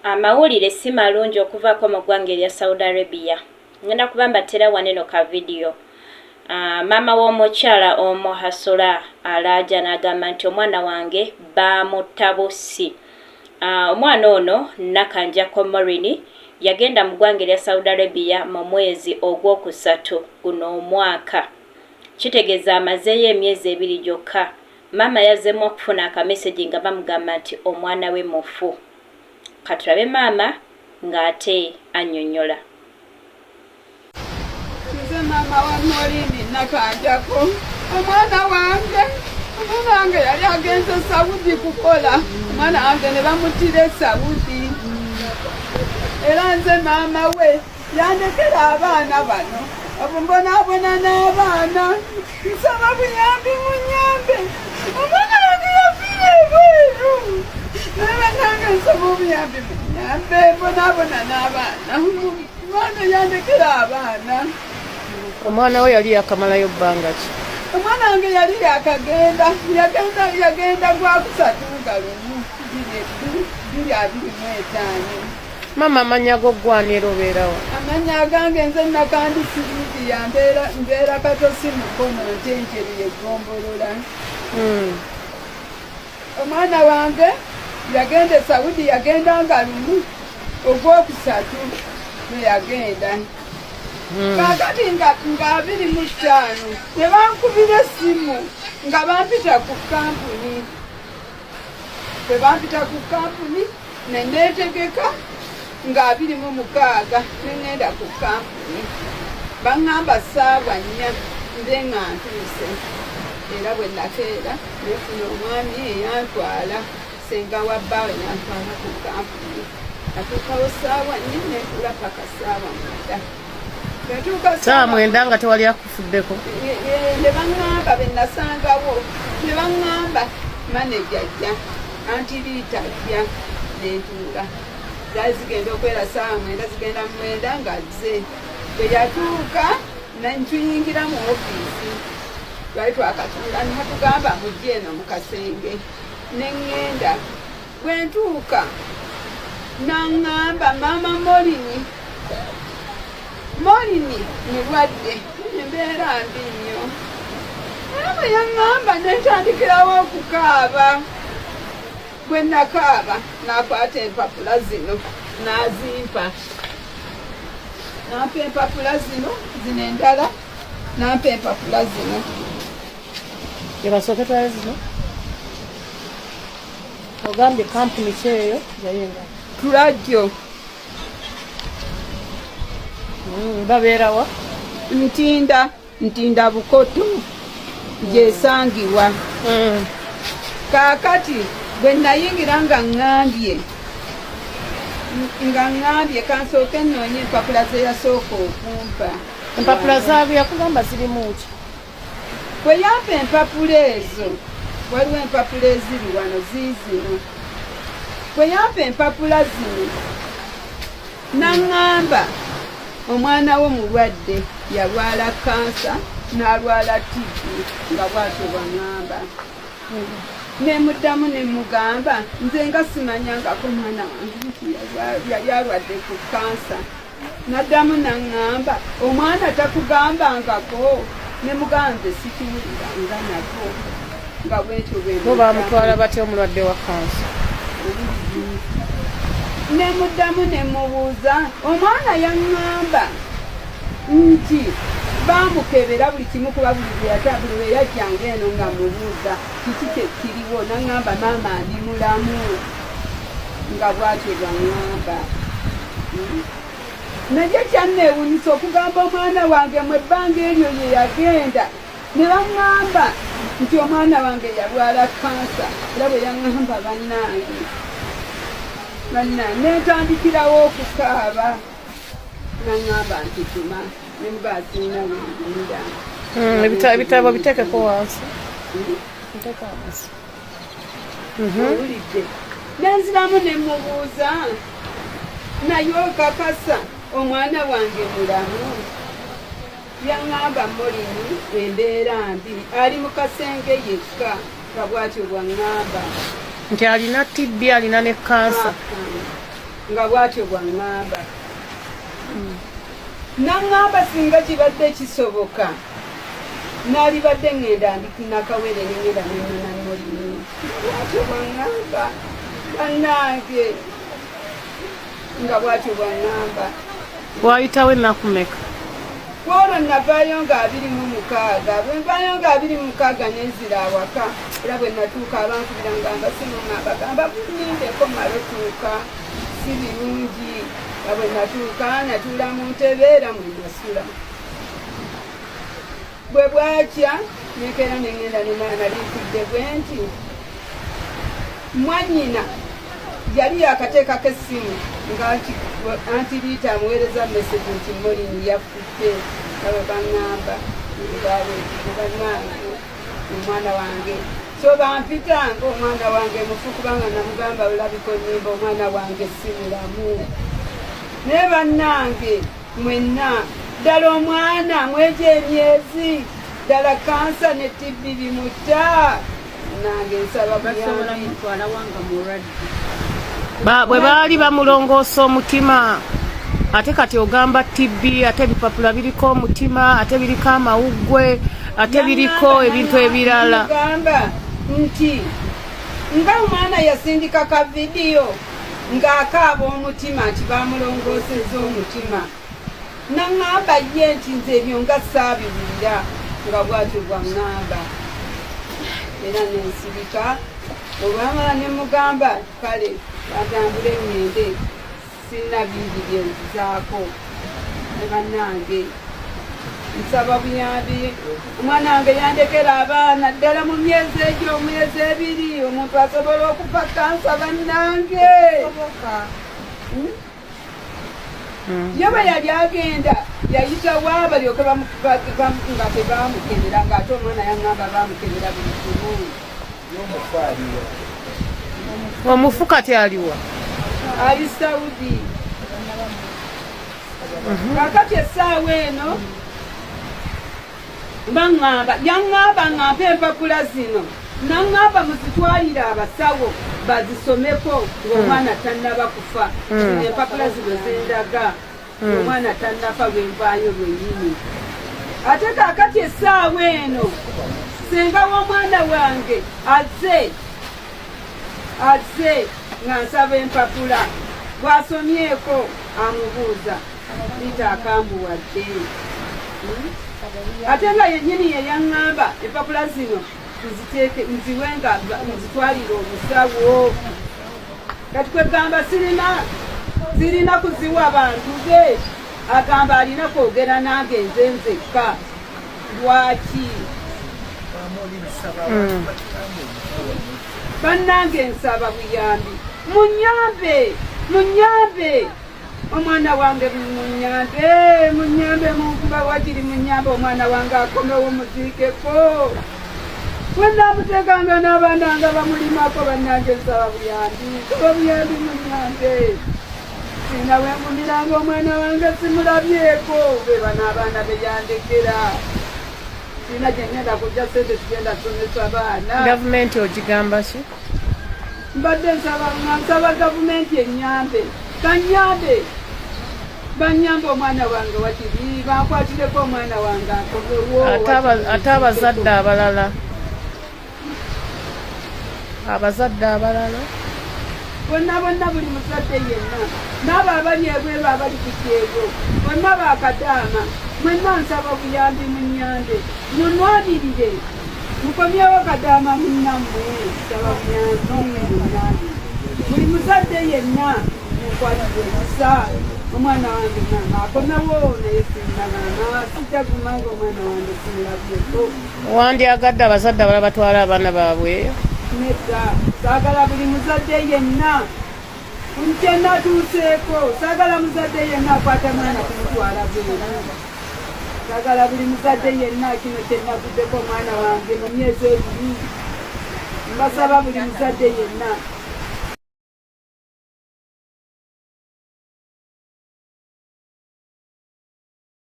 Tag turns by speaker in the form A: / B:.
A: Amawulire si malungi okuvaako mu ggwanga erya Saudi Arabia. Ngenda kubamba tera waneno ka video. Maama w'omukyala omu Hasula alaaja n'agamba nti omwana wange baamutta bussi. Omwana ono Nakanjako Morini yagenda mu ggwanga erya Saudi Arabia mu mwezi ogwokusatu guno omwaka. Kitegeeza amazeeyo emyezi 2 gyokka. Maama yazzeemu okufuna akameseji nga bamugamba nti omwana we mufu. Katulabe maama ng'ate annyonnyola.
B: Nze maama wa Morini Nakanjako. Omwana wange yali agenze Saudi kukola. Omwana wange ne bamuttira e Saudi. Era nze maama we yandekera abaana bano. Obumbonaabona n'abaana. Nsaba buyambi munyambe. Omwana wange yafiira ebweru. Naye nange nsaba obuyambi munyambe. Mbonaabona n'abaana. Omwana yandekera abaana.
C: Omwana we yali yakamalayo bbanga ki?
B: Omwana wange yali yagenda gwakusatu nga lumu 2025.
C: Maama amanya go ggwanira obeerawo?
B: Amanya agange nze Nakandi Siriidiya mbeera Katosi Mukono Ntenjeru y'eggombolola. Omwana wange yagenda e Saudi yagenda nga lumu ogwokusatu ne yagenda. Kakati nga 25 ne bankubira essimu nga bampita ku kampuni ne neetegeka nga 26 ne ngenda ku kampuni. Baŋŋamba ssaawa 4 nze nga ntuuse. Era bwe nakeera nefuna omwami eyantwala senga wa bbaawe n'antwala ku kampuni. Natuukawo ssaawa 4 netuula paka ssaawa 9.
C: Ssaawa 9 nga tewali akufuddeko?
B: Ne baŋŋamba be nasangawo ne baŋŋamba maneja ajja anti liita ajja nentuula. Zaali zigenda okwera ssaawa 9 zigenda mu 9 nga zze. Bwe yatuuka netuyingira mu ofiisi. Twali twakatula ne batugamba mujje eno mu kasenge. Ne ŋŋenda. Bwe ntuuka n'aŋŋamba maama Morini mulwadde embeera mbi nnyo. Era bwe yaŋŋamba netandikirawo okukaaba. Bwe nakaaba n'akwata empapula zino n'azimpa. Nampa empapula zino endala nampa empapula zino.
C: Yebasooke twale zino? Ogambye kampuni kyeyo yayenga?
B: Tulajjo.
C: Babeerawa?
B: Ntinda Bukoto gyesangibwa. Kaakati bwe nayingira nga ŋŋambye kansooke nnoonye empapula ze yasooka okumpa.
C: Empapula zaabu yakugamba zirimu ki?
B: Bwe yampa empapula ezo waliwo empapula eziri wano ziizino. Bwe yampa empapula zino n'aŋŋamba omwana wo mulwadde yalwala kansa n'alwala TB nga bw'atyo bw'aŋŋamba. Nemuddamu nemugamba nze nga simanyangako mwana wange nti yali alwadde ku kansa. Naddamu n'aŋŋamba omwana takugambangako. Nemugamba nze sikiwuliranga nako nga bwetyo
C: bo bamutwala batya omulwadde wa kansa?
B: Nemuddamu nemubuuza omwana yaŋŋamba nti bamukebera buli kimu kuba buli lwe yajjanga eno nga mubuuza kiki kyekiriwo. Naŋŋamba maama ndi mulamu nga bwatyo bwaŋŋamba. Naye kyanneewuunyisa okugamba omwana wange mu ebbanga eryo ye yagenda ne baŋŋamba nti omwana wange yalwala kansa. Era bwe yaŋŋamba bannange netandikirawo okukaaba. Naŋŋamba nti tuma nemugazina wengenda.
C: Ebitabo bitekeko wansi.
B: Owulidde nenziramu nemubuuza naye okakasa omwana wange mulamu? Yaŋŋamba Morini embeera mbi ali mu kasenge yekka nga bw'atyo bwaŋŋamba.
C: Nti alina TB alina ne kansa.
B: nga bw'atyo bw'aŋŋamba naŋŋamba singa kibadde kisoboka naalibadde ŋŋenda nakawere nengenda nenonanolini bw'atyo bw'aŋŋamba bannange nga bw'atyo bw'aŋŋamba.
C: Wayitawo ennaku mmeka?
B: Olwo navaayo nga 26 bwe nvaayo nga 26 nenzira awaka era bwe natuuka abankubira ngamba sinoma bagamba bunindeko malotuuka si birungi nga bwe natuuka natuula mu ntebe era mwe nasula bwe bwakya nekeera nengenda nenalinkudde bwe nti mwanyina yali yakateekako essimu nga antiriita amuweereza message nti Morini yafudde abe baŋŋamba bannange omwana wange so bampita ngaomwana wange mufu kubanga namugamba olabika onyimba omwana wange simulamu naye bannange mwenna ddala omwana mwejo emyezi ddala kansa ne TB bimutta nange nsaba buyambi
C: bwe baali bamulongoosa omutima ate kati ogamba TB ate ebipapula biriko omutima ate biriko amawuggwe ate biriko ebintu ebirala
B: gamba nti nga omwana yasindika ka vidiyo ng'akaaba omutima nti bamulongooseza omutima naŋŋamba ye nti nze ebyo nga saabiwulira nga bwatyo bwaŋŋamba era nensirika olwamala ne mugamba kale batambule ŋŋende sirina bingi byenzizaako ne bannange nsaba buyambi omwana wange yandekera abaana ddala mu myezi egyo omwezi 2 omuntu asobola okufa kansa bannange ye bwe yali agenda yayitawo abalyoke nga tebamukebera ng'ate omwana yaŋŋamba bamukebera buli kimu
C: omufu kati aliwa
B: ali Saudi kakati essaawa eno baŋŋamba yaŋŋamba ŋŋampa empapula zino naŋŋamba muzitwalire abasawo bazisomeko ng'omwana tannaba kufa empapula zino zendaga omwana tannafa lwenvaayo lwenyini ate kakati essaawa eno senga w'omwana wange azze nga nsaba empapula bw'asomyeko amubuuza lita akambuwadde ate nga yennyini ye yaŋŋamba empapula zino tuziteeke nziwe nga nzitwalire omusawo kati kwegamba zirina kuziwa bantu be agamba alina kwogera nange nze nzekka lwaki bannange nsaba buyambi munyambe omwana wange munyambe munkuba wakiri munyambe omwana wange akomewo muziikeko wenamuteganga n'abaana nga bamulimako bannange nsaba buyambi munyambe sina wengumiranga omwana wange simulabyeko beba n'abaana beyandekera sina gyengenda kujja sente zigenda kusomesa baana
C: gavumenti ogigamba ki
B: mbadde nsaba gavumenti enyambe banyambe omwana wange wakiri bankwatireko omwana wange akomewo
C: ate abazadde abalala
B: bonna buli muzadde yenna n'abo abali ebweru abali ku kyego bonna bakadaama mwenna nsaba buyambi munyambe munwanirire mukomyewo kadaama munnammwe nsaba buyambi munyambe buli muzadde yenna mukwatire musa omwana wange nanga akomewo naye sinagana sijagumanga omwana wange simulabyeko
C: wandyagadde abazadde abala batwala abaana baabwe
B: nedda saagala buli muzadde yenna nkyenatuuseeko saagala muzadde yenna akwata mwana kumutwala bweru saagala buli muzadde yenna kino kyenaguddeko omwana wange mu myezi 2 mbasaba buli muzadde yenna